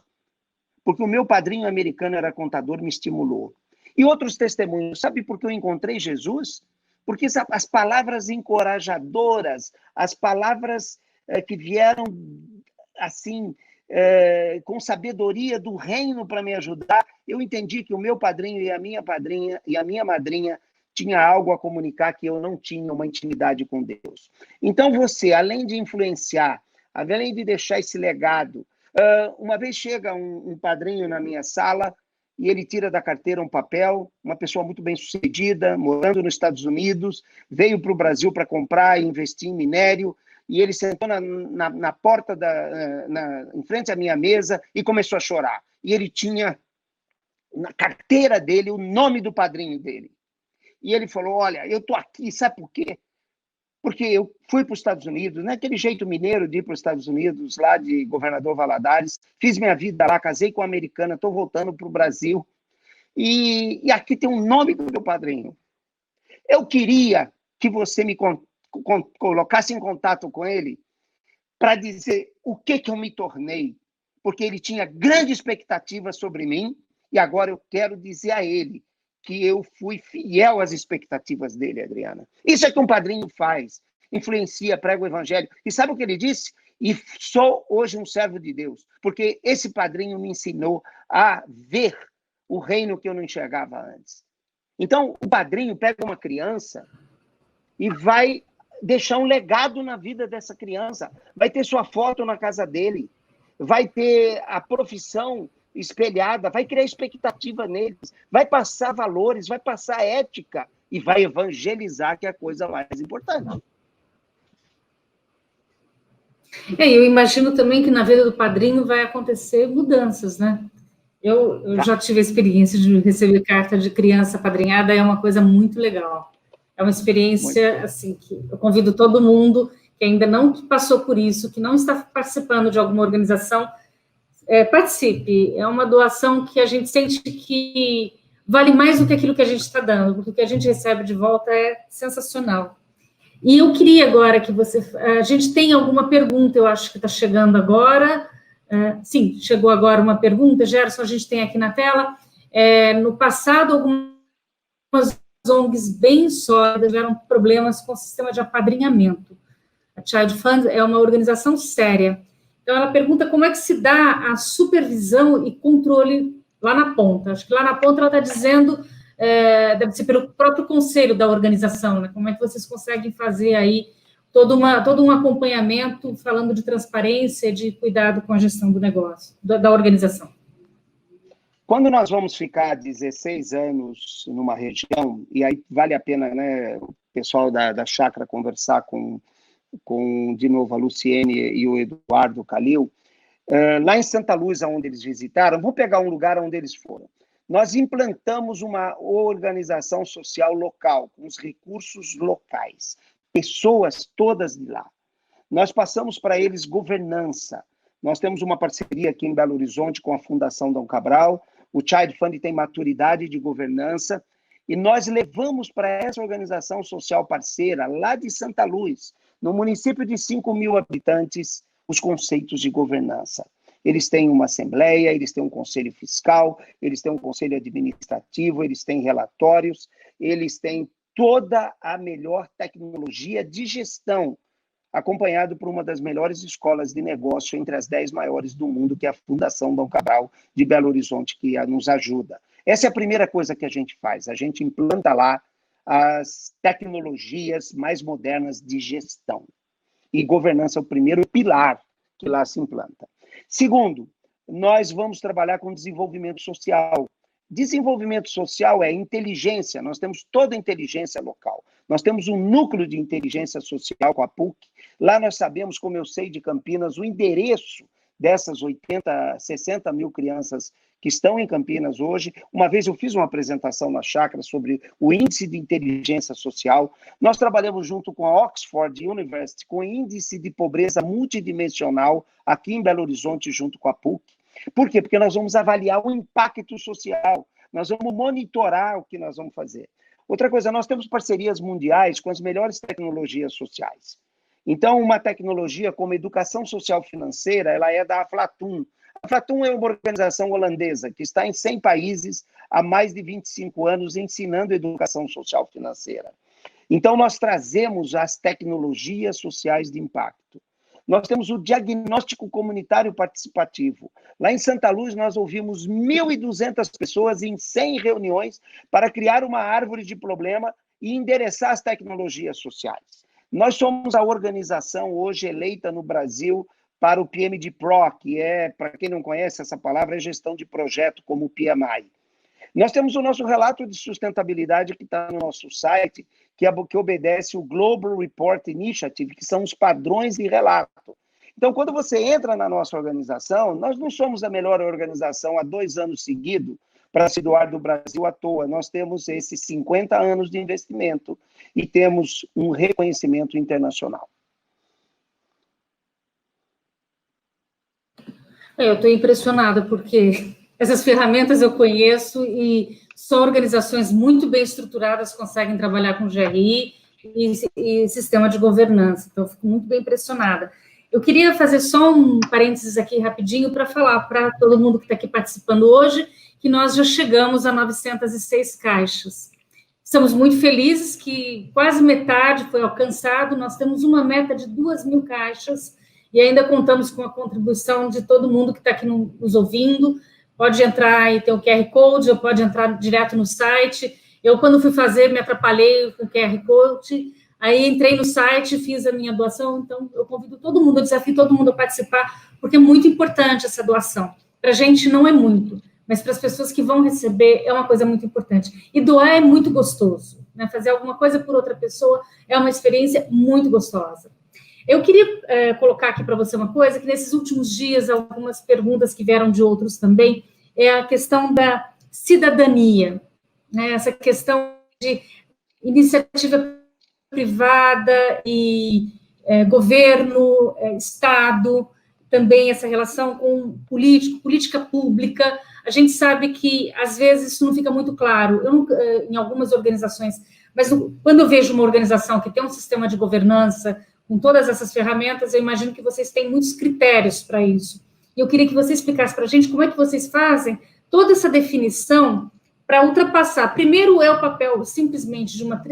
[SPEAKER 2] Porque o meu padrinho americano era contador, me estimulou. E outros testemunhos, sabe por que eu encontrei Jesus? Porque as palavras encorajadoras, as palavras que vieram assim, com sabedoria do reino para me ajudar, eu entendi que o meu padrinho e a minha madrinha tinha algo a comunicar que eu não tinha, uma intimidade com Deus. Então você, além de influenciar, além de deixar esse legado, uma vez chega um padrinho na minha sala e ele tira da carteira um papel, uma pessoa muito bem-sucedida, morando nos Estados Unidos, veio para o Brasil para comprar e investir em minério, e ele sentou na porta, em frente à minha mesa, e começou a chorar. E ele tinha na carteira dele o nome do padrinho dele. E ele falou, olha, eu estou aqui, sabe por quê? Porque eu fui para os Estados Unidos, naquele jeito mineiro de ir para os Estados Unidos, lá de Governador Valadares, fiz minha vida lá, casei com uma americana, estou voltando para o Brasil, e aqui tem o nome do meu padrinho. Eu queria que você me colocasse em contato com ele para dizer o que eu me tornei, porque ele tinha grande expectativa sobre mim, e agora eu quero dizer a ele que eu fui fiel às expectativas dele, Adriana. Isso é que um padrinho faz, influencia, prega o evangelho. E sabe o que ele disse? E sou hoje um servo de Deus, porque esse padrinho me ensinou a ver o reino que eu não enxergava antes. Então, o padrinho pega uma criança e vai deixar um legado na vida dessa criança. Vai ter sua foto na casa dele, vai ter a profissão espelhada, vai criar expectativa neles, vai passar valores, vai passar ética e vai evangelizar, que é a coisa mais importante.
[SPEAKER 1] Eu imagino também que na vida do padrinho vai acontecer mudanças, né? Eu já tive a experiência de receber carta de criança padrinhada, é uma coisa muito legal. É uma experiência, assim, que eu convido todo mundo que ainda não passou por isso, que não está participando de alguma organização, participe. É uma doação que a gente sente que vale mais do que aquilo que a gente está dando, porque o que a gente recebe de volta é sensacional. E eu queria agora que a gente tem alguma pergunta, eu acho que está chegando agora. Sim, chegou agora uma pergunta, Gerson, a gente tem aqui na tela. No passado, algumas ONGs bem sólidas tiveram problemas com o sistema de apadrinhamento. A Child Fund é uma organização séria. Então, ela pergunta como é que se dá a supervisão e controle lá na ponta. Acho que lá na ponta ela está dizendo, deve ser pelo próprio conselho da organização, né? Como é que vocês conseguem fazer aí todo um acompanhamento, falando de transparência, de cuidado com a gestão do negócio, da organização.
[SPEAKER 2] Quando nós vamos ficar 16 anos numa região, e aí vale a pena, né, o pessoal da Chácara conversar com, de novo, a Luciene e o Eduardo Calil, lá em Santa Luz, onde eles visitaram, vou pegar um lugar onde eles foram. Nós implantamos uma organização social local, com os recursos locais, pessoas todas de lá. Nós passamos para eles governança. Nós temos uma parceria aqui em Belo Horizonte com a Fundação Dom Cabral, o Child Fund tem maturidade de governança, e nós levamos para essa organização social parceira, lá de Santa Luz, no município de 5 mil habitantes, os conceitos de governança. Eles têm uma assembleia, eles têm um conselho fiscal, eles têm um conselho administrativo, eles têm relatórios, eles têm toda a melhor tecnologia de gestão, acompanhado por uma das melhores escolas de negócio entre as 10 maiores do mundo, que é a Fundação Dom Cabral de Belo Horizonte, que nos ajuda. Essa é a primeira coisa que a gente faz, a gente implanta lá as tecnologias mais modernas de gestão. E governança é o primeiro pilar que lá se implanta. Segundo, nós vamos trabalhar com desenvolvimento social. Desenvolvimento social é inteligência, nós temos toda a inteligência local. Nós temos um núcleo de inteligência social com a PUC. Lá nós sabemos, como eu sei de Campinas, o endereço dessas 80, 60 mil crianças que estão em Campinas hoje. Uma vez eu fiz uma apresentação na Chácara sobre o índice de inteligência social. Nós trabalhamos junto com a Oxford University, com o índice de pobreza multidimensional, aqui em Belo Horizonte, junto com a PUC. Por quê? Porque nós vamos avaliar o impacto social, nós vamos monitorar o que nós vamos fazer. Outra coisa, nós temos parcerias mundiais com as melhores tecnologias sociais. Então, uma tecnologia como educação social financeira, ela é da Aflatun. A Aflatun é uma organização holandesa que está em 100 países há mais de 25 anos ensinando educação social financeira. Então, nós trazemos as tecnologias sociais de impacto. Nós temos o diagnóstico comunitário participativo. Lá em Santa Luz, nós ouvimos 1.200 pessoas em 100 reuniões para criar uma árvore de problema e endereçar as tecnologias sociais. Nós somos a organização hoje eleita no Brasil para o PMDPRO, que é, para quem não conhece essa palavra, é gestão de projeto como o PMI. Nós temos o nosso relato de sustentabilidade que está no nosso site, que obedece o Global Report Initiative, que são os padrões de relato. Então, quando você entra na nossa organização, nós não somos a melhor organização há 2 anos seguidos para se doar do Brasil à toa. Nós temos esses 50 anos de investimento e temos um reconhecimento internacional.
[SPEAKER 1] Eu estou impressionada, porque essas ferramentas eu conheço e só organizações muito bem estruturadas conseguem trabalhar com GRI e sistema de governança. Então, eu fico muito bem impressionada. Eu queria fazer só um parênteses aqui rapidinho para falar para todo mundo que está aqui participando hoje que nós já chegamos a 906 caixas. Estamos muito felizes que quase metade foi alcançado. Nós temos uma meta de 2.000 caixas e ainda contamos com a contribuição de todo mundo que está aqui nos ouvindo. Pode entrar e ter o QR Code, ou pode entrar direto no site. Eu, quando fui fazer, me atrapalhei com o QR Code, aí entrei no site, fiz a minha doação, então eu convido todo mundo, eu desafio todo mundo a participar, porque é muito importante essa doação. Para a gente não é muito, mas para as pessoas que vão receber é uma coisa muito importante. E doar é muito gostoso, né? Fazer alguma coisa por outra pessoa é uma experiência muito gostosa. Eu queria colocar aqui para você uma coisa, que nesses últimos dias, algumas perguntas que vieram de outros também, é a questão da cidadania, né? Essa questão de iniciativa privada e governo, Estado, também essa relação com político, política pública. A gente sabe que, às vezes, isso não fica muito claro. Eu nunca, em algumas organizações, mas quando eu vejo uma organização que tem um sistema de governança, com todas essas ferramentas, eu imagino que vocês têm muitos critérios para isso. E eu queria que você explicasse para a gente como é que vocês fazem toda essa definição para ultrapassar. Primeiro, é o papel simplesmente de uma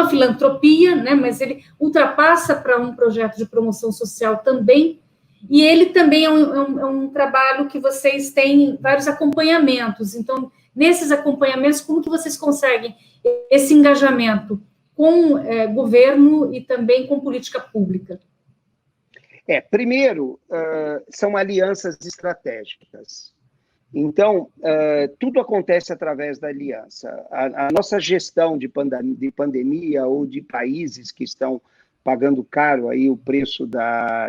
[SPEAKER 1] filantropia, né, mas ele ultrapassa para um projeto de promoção social também, e ele também é um trabalho que vocês têm vários acompanhamentos. Então, nesses acompanhamentos, como que vocês conseguem esse engajamento com governo e também com política pública?
[SPEAKER 2] Primeiro, são alianças estratégicas. Então, tudo acontece através da aliança. A nossa gestão de pandemia ou de países que estão pagando caro aí o preço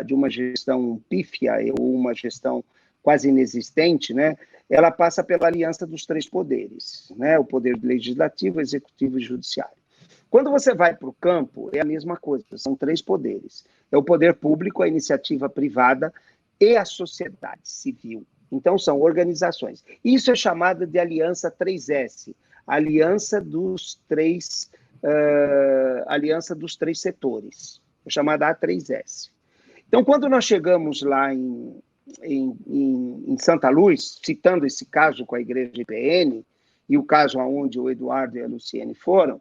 [SPEAKER 2] de uma gestão pífia ou uma gestão quase inexistente, né? Ela passa pela aliança dos três poderes, né? O poder legislativo, executivo e judiciário. Quando você vai para o campo, é a mesma coisa, são três poderes. É o poder público, a iniciativa privada e a sociedade civil. Então, são organizações. Isso é chamado de Aliança 3S, Aliança dos Três Setores, é chamada A3S. Então, quando nós chegamos lá em Santa Luz, citando esse caso com a Igreja IPN, e o caso onde o Eduardo e a Luciene foram,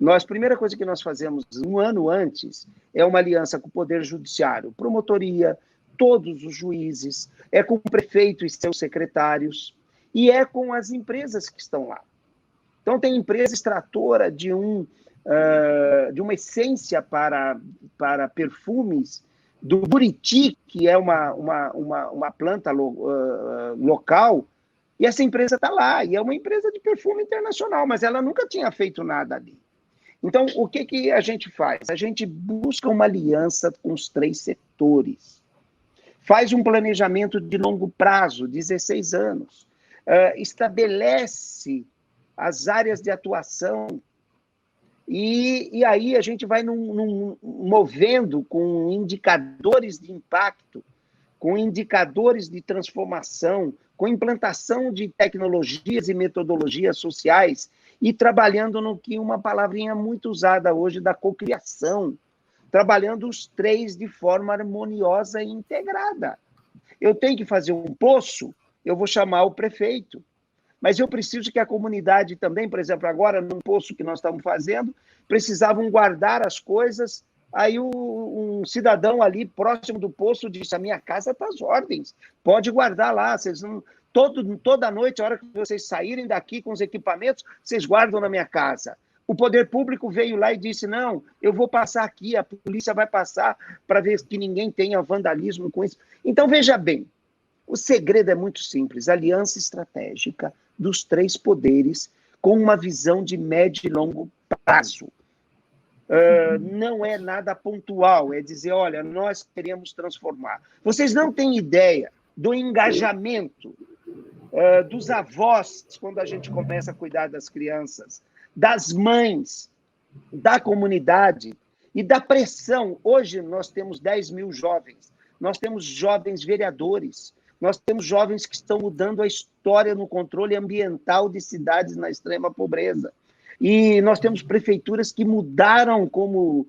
[SPEAKER 2] a primeira coisa que nós fazemos um ano antes é uma aliança com o Poder Judiciário, promotoria, todos os juízes, é com o prefeito e seus secretários, e é com as empresas que estão lá. Então, tem empresa extratora de uma essência para perfumes do Buriti, que é uma planta local, e essa empresa está lá, e é uma empresa de perfume internacional, mas ela nunca tinha feito nada ali. Então, o que a gente faz? A gente busca uma aliança com os três setores, faz um planejamento de longo prazo, 16 anos, estabelece as áreas de atuação, e aí a gente vai movendo com indicadores de impacto, com indicadores de transformação, com implantação de tecnologias e metodologias sociais, e trabalhando no que uma palavrinha muito usada hoje da cocriação, trabalhando os três de forma harmoniosa e integrada. Eu tenho que fazer um poço, eu vou chamar o prefeito, mas eu preciso que a comunidade também, por exemplo, agora, num poço que nós estamos fazendo, precisavam guardar as coisas, aí um cidadão ali próximo do poço disse, a minha casa está às ordens, pode guardar lá, vocês não... Toda noite, a hora que vocês saírem daqui com os equipamentos, vocês guardam na minha casa. O poder público veio lá e disse, não, eu vou passar aqui, a polícia vai passar para ver que ninguém tenha vandalismo com isso. Então, veja bem, o segredo é muito simples, aliança estratégica dos três poderes com uma visão de médio e longo prazo. Não é nada pontual, é dizer, olha, nós queremos transformar. Vocês não têm ideia do engajamento dos avós, quando a gente começa a cuidar das crianças, das mães, da comunidade e da pressão. Hoje nós temos 10 mil jovens, nós temos jovens vereadores, nós temos jovens que estão mudando a história no controle ambiental de cidades na extrema pobreza. E nós temos prefeituras que mudaram com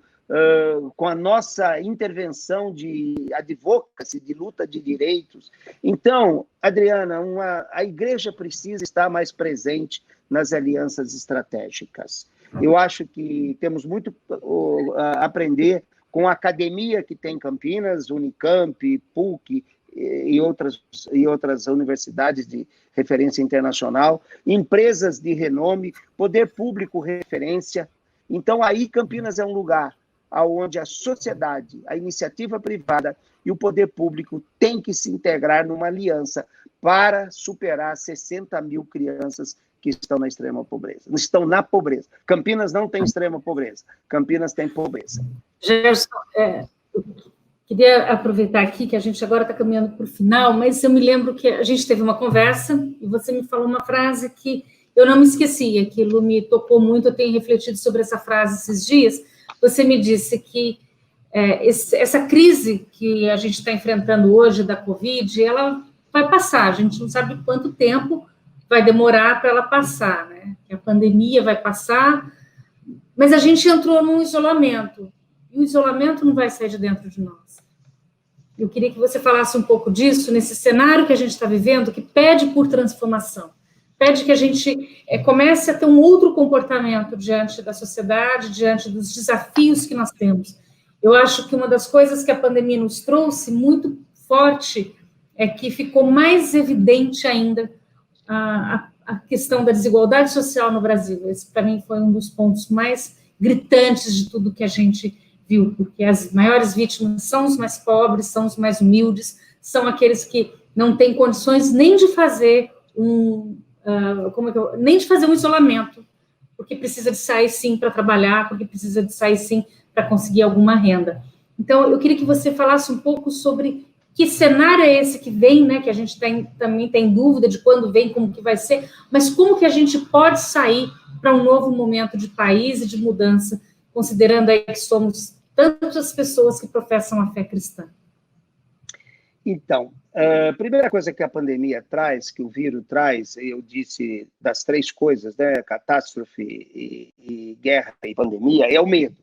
[SPEAKER 2] a nossa intervenção de advocacy, de luta de direitos. Então, Adriana, a igreja precisa estar mais presente nas alianças estratégicas. Eu acho que temos muito a aprender com a academia que tem em Campinas, Unicamp, PUC, e outras universidades de referência internacional, empresas de renome, poder público referência. Então, aí Campinas é um lugar onde a sociedade, a iniciativa privada e o poder público têm que se integrar numa aliança para superar 60 mil crianças que estão na extrema pobreza. Estão na pobreza. Campinas não tem extrema pobreza. Campinas tem pobreza.
[SPEAKER 1] Gerson, eu queria aproveitar aqui que a gente agora está caminhando para o final, mas eu me lembro que a gente teve uma conversa e você me falou uma frase que eu não me esqueci, aquilo me tocou muito, eu tenho refletido sobre essa frase esses dias. Você me disse que essa crise que a gente está enfrentando hoje da Covid, ela vai passar, a gente não sabe quanto tempo vai demorar para ela passar, né? A pandemia vai passar, mas a gente entrou num isolamento, e o isolamento não vai sair de dentro de nós. Eu queria que você falasse um pouco disso, nesse cenário que a gente está vivendo, que pede por transformação, pede que a gente comece a ter um outro comportamento diante da sociedade, diante dos desafios que nós temos. Eu acho que uma das coisas que a pandemia nos trouxe muito forte é que ficou mais evidente ainda a questão da desigualdade social no Brasil. Esse, para mim, foi um dos pontos mais gritantes de tudo que a gente viu, porque as maiores vítimas são os mais pobres, são os mais humildes, são aqueles que não têm condições nem de fazer nem de fazer um isolamento, porque precisa de sair sim para trabalhar, porque precisa de sair sim para conseguir alguma renda. Então, eu queria que você falasse um pouco sobre que cenário é esse que vem, né, que a gente também tem dúvida de quando vem, como que vai ser, mas como que a gente pode sair para um novo momento de país e de mudança, considerando aí que somos tantas pessoas que professam a fé cristã?
[SPEAKER 2] Então, a primeira coisa que a pandemia traz, que o vírus traz, eu disse das três coisas, né, catástrofe e guerra e pandemia, é o medo.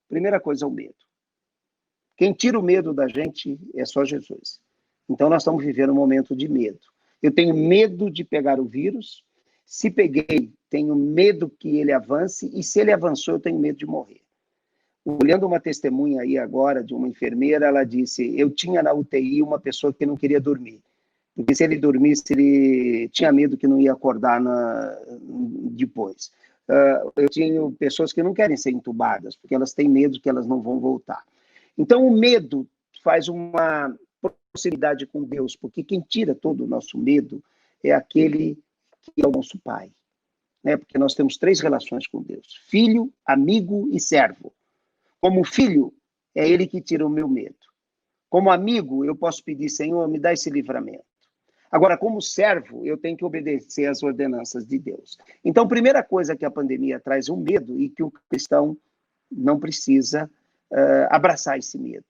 [SPEAKER 2] Primeira coisa é o medo. Quem tira o medo da gente é só Jesus. Então, nós estamos vivendo um momento de medo. Eu tenho medo de pegar o vírus. Se peguei, tenho medo que ele avance. E se ele avançou, eu tenho medo de morrer. Olhando uma testemunha aí agora de uma enfermeira, ela disse, eu tinha na UTI uma pessoa que não queria dormir. Porque se ele dormisse, ele tinha medo que não ia acordar depois. Eu tenho pessoas que não querem ser entubadas, porque elas têm medo que elas não vão voltar. Então, o medo faz uma proximidade com Deus, porque quem tira todo o nosso medo é aquele que é o nosso Pai. Né? Porque nós temos três relações com Deus: filho, amigo e servo. Como filho, é ele que tira o meu medo. Como amigo, eu posso pedir, Senhor, me dá esse livramento. Agora, como servo, eu tenho que obedecer às ordenanças de Deus. Então, primeira coisa que a pandemia traz, o medo, e que o cristão não precisa abraçar esse medo.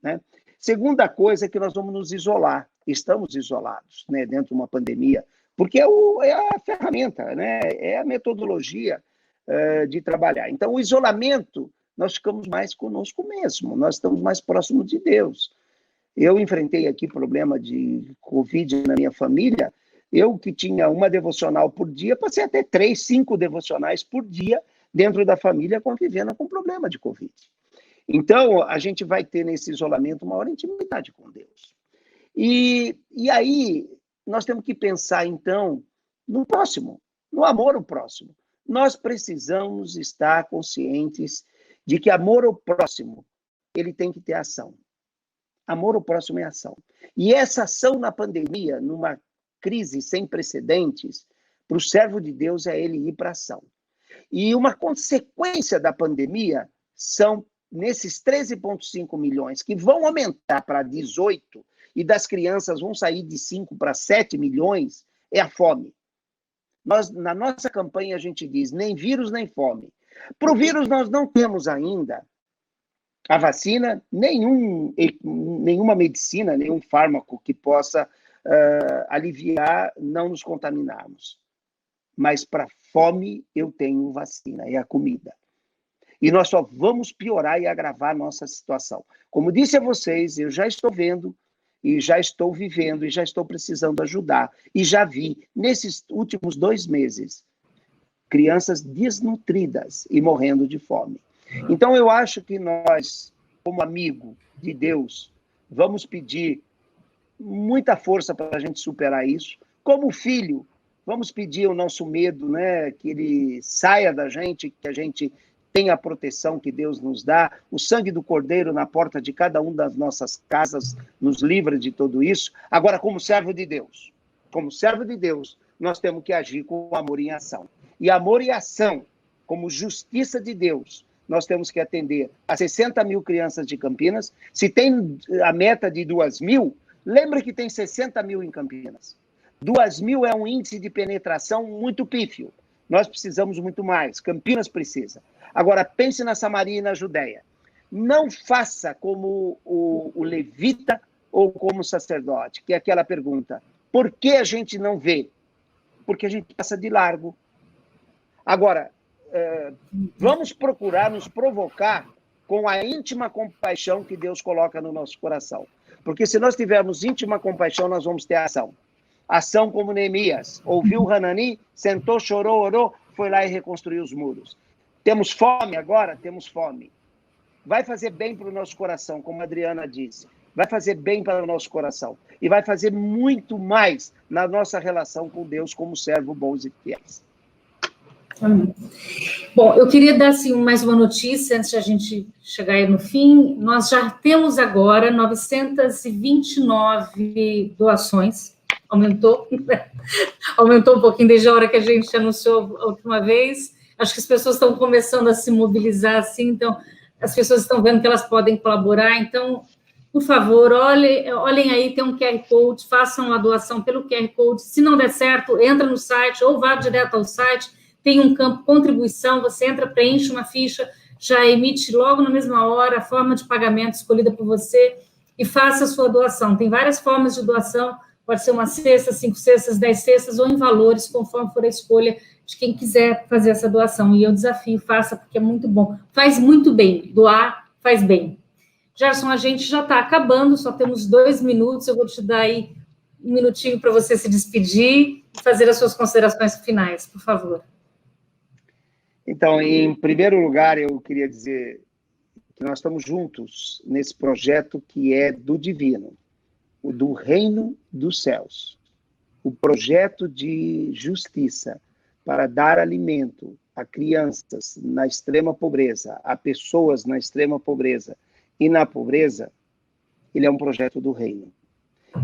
[SPEAKER 2] Né? Segunda coisa é que nós vamos nos isolar. Estamos isolados, né, dentro de uma pandemia, porque é a ferramenta, né, é a metodologia de trabalhar. Então, o isolamento, nós ficamos mais conosco mesmo, nós estamos mais próximos de Deus. Eu enfrentei aqui problema de Covid na minha família, eu que tinha uma devocional por dia, passei até 3, 5 devocionais por dia dentro da família convivendo com problema de Covid. Então, a gente vai ter nesse isolamento uma maior intimidade com Deus. E aí, nós temos que pensar, então, no próximo, no amor ao próximo. Nós precisamos estar conscientes de que amor ao próximo, ele tem que ter ação. Amor ao próximo é ação. E essa ação na pandemia, numa crise sem precedentes, para o servo de Deus é ele ir para a ação. E uma consequência da pandemia são nesses 13,5 milhões, que vão aumentar para 18, e das crianças vão sair de 5 para 7 milhões, é a fome. Na nossa campanha, a gente diz, nem vírus, nem fome. Para o vírus, nós não temos ainda a vacina, nenhuma medicina, nenhum fármaco que possa aliviar, não nos contaminarmos. Mas para fome, eu tenho vacina, é a comida. E nós só vamos piorar e agravar a nossa situação. Como disse a vocês, eu já estou vendo, e já estou vivendo, e já estou precisando ajudar. E já vi, nesses últimos 2 meses, crianças desnutridas e morrendo de fome. Então, eu acho que nós, como amigo de Deus, vamos pedir muita força para a gente superar isso. Como filho, vamos pedir o nosso medo, né, que ele saia da gente, que a gente tenha a proteção que Deus nos dá. O sangue do Cordeiro na porta de cada uma das nossas casas nos livra de tudo isso. Agora, como servo de Deus, nós temos que agir com amor em ação. E amor e ação, como justiça de Deus, nós temos que atender a 60 mil crianças de Campinas. Se tem a meta de 2.000, lembre que tem 60 mil em Campinas. 2.000 é um índice de penetração muito pífio. Nós precisamos muito mais. Campinas precisa. Agora, pense na Samaria e na Judéia. Não faça como o levita ou como o sacerdote, que é aquela pergunta: por que a gente não vê? Porque a gente passa de largo. Agora, vamos procurar nos provocar com a íntima compaixão que Deus coloca no nosso coração. Porque se nós tivermos íntima compaixão, nós vamos ter ação. Ação como Neemias. Ouviu Hanani, sentou, chorou, orou, foi lá e reconstruiu os muros. Temos fome agora? Temos fome. Vai fazer bem para o nosso coração, como a Adriana disse. Vai fazer bem para o nosso coração. E vai fazer muito mais na nossa relação com Deus como servo bons e fiéis.
[SPEAKER 1] Amém. Bom, eu queria dar assim, mais uma notícia antes de a gente chegar aí no fim. Nós já temos agora 929 doações. Aumentou um pouquinho desde a hora que a gente anunciou a última vez. Acho que as pessoas estão começando a se mobilizar assim, então as pessoas estão vendo que elas podem colaborar. Então, por favor, olhem aí, tem um QR Code, façam a doação pelo QR Code. Se não der certo, entra no site ou vá direto ao site. Tem um campo contribuição, você entra, preenche uma ficha, já emite logo na mesma hora a forma de pagamento escolhida por você e faça a sua doação. Tem várias formas de doação, pode ser uma cesta, 5 cestas, 10 cestas, ou em valores, conforme for a escolha de quem quiser fazer essa doação. E eu desafio, faça, porque é muito bom. Faz muito bem, doar faz bem. Gerson, a gente já está acabando, só temos 2 minutos, eu vou te dar aí 1 minutinho para você se despedir e fazer as suas considerações finais, por favor.
[SPEAKER 2] Então, em primeiro lugar, eu queria dizer que nós estamos juntos nesse projeto que é do divino, o do reino dos céus, o projeto de justiça para dar alimento a crianças na extrema pobreza, a pessoas na extrema pobreza e na pobreza. Ele é um projeto do reino.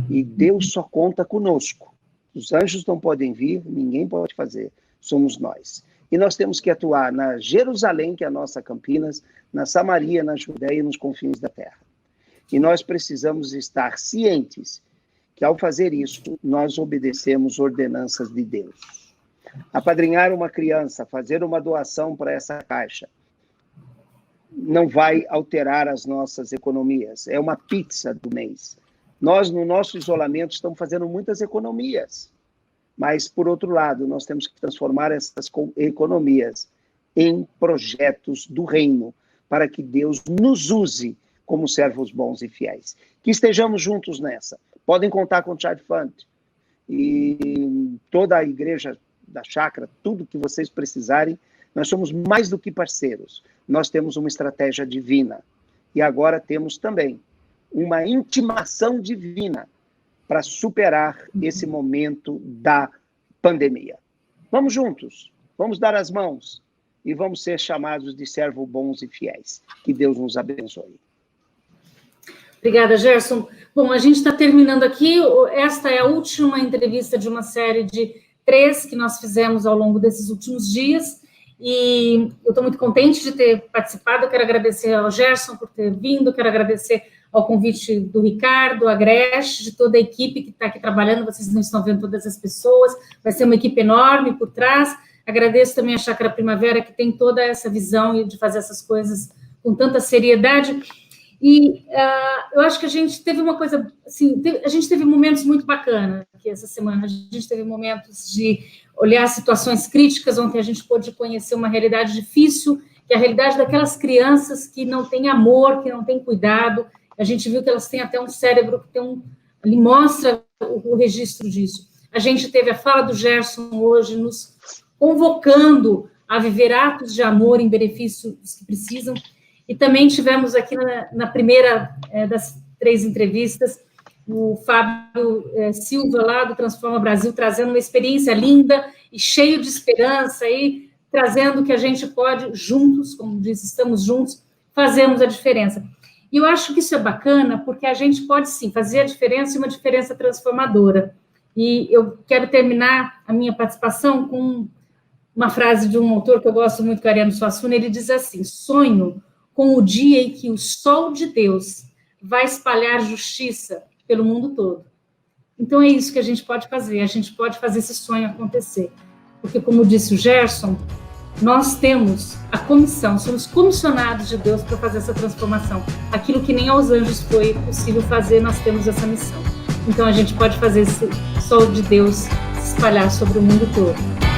[SPEAKER 2] E Deus só conta conosco. Os anjos não podem vir, ninguém pode fazer, somos nós. E nós temos que atuar na Jerusalém, que é a nossa Campinas, na Samaria, na Judéia e nos confins da terra. E nós precisamos estar cientes que, ao fazer isso, nós obedecemos ordenanças de Deus. Apadrinhar uma criança, fazer uma doação para essa caixa, não vai alterar as nossas economias. É uma pizza do mês. Nós, no nosso isolamento, estamos fazendo muitas economias. Mas, por outro lado, nós temos que transformar essas economias em projetos do reino, para que Deus nos use como servos bons e fiéis. Que estejamos juntos nessa. Podem contar com o Child Fund e toda a igreja da Chácara, tudo que vocês precisarem. Nós somos mais do que parceiros. Nós temos uma estratégia divina. E agora temos também uma intimação divina para superar esse momento da pandemia. Vamos juntos, vamos dar as mãos e vamos ser chamados de servos bons e fiéis. Que Deus nos abençoe.
[SPEAKER 1] Obrigada, Gerson. Bom, a gente está terminando aqui. Esta é a última entrevista de uma série de 3 que nós fizemos ao longo desses últimos dias. E eu estou muito contente de ter participado. Eu quero agradecer ao Gerson por ter vindo, quero agradecer ao convite do Ricardo, a Gresh, de toda a equipe que está aqui trabalhando. Vocês não estão vendo todas as pessoas, vai ser uma equipe enorme por trás. Agradeço também a Chácara Primavera, que tem toda essa visão de fazer essas coisas com tanta seriedade. E eu acho que a gente teve uma coisa, assim, a gente teve momentos muito bacanas aqui essa semana. A gente teve momentos de olhar situações críticas, onde a gente pôde conhecer uma realidade difícil, que é a realidade daquelas crianças que não têm amor, que não têm cuidado. A gente viu que elas têm até um cérebro que tem ele mostra o registro disso. A gente teve a fala do Gerson hoje nos convocando a viver atos de amor em benefício dos que precisam. E também tivemos aqui na primeira das 3 entrevistas o Fábio Silva, lá do Transforma Brasil, trazendo uma experiência linda e cheio de esperança, e trazendo que a gente pode, juntos, como diz, estamos juntos, fazemos a diferença. E eu acho que isso é bacana, porque a gente pode, sim, fazer a diferença e uma diferença transformadora. E eu quero terminar a minha participação com uma frase de um autor que eu gosto muito, Ariano Suassuna. Ele diz assim: sonho com o dia em que o sol de Deus vai espalhar justiça pelo mundo todo. Então é isso que a gente pode fazer, a gente pode fazer esse sonho acontecer. Porque, como disse o Gerson, nós temos a comissão, somos comissionados de Deus para fazer essa transformação. Aquilo que nem aos anjos foi possível fazer, nós temos essa missão. Então a gente pode fazer esse sol de Deus se espalhar sobre o mundo todo.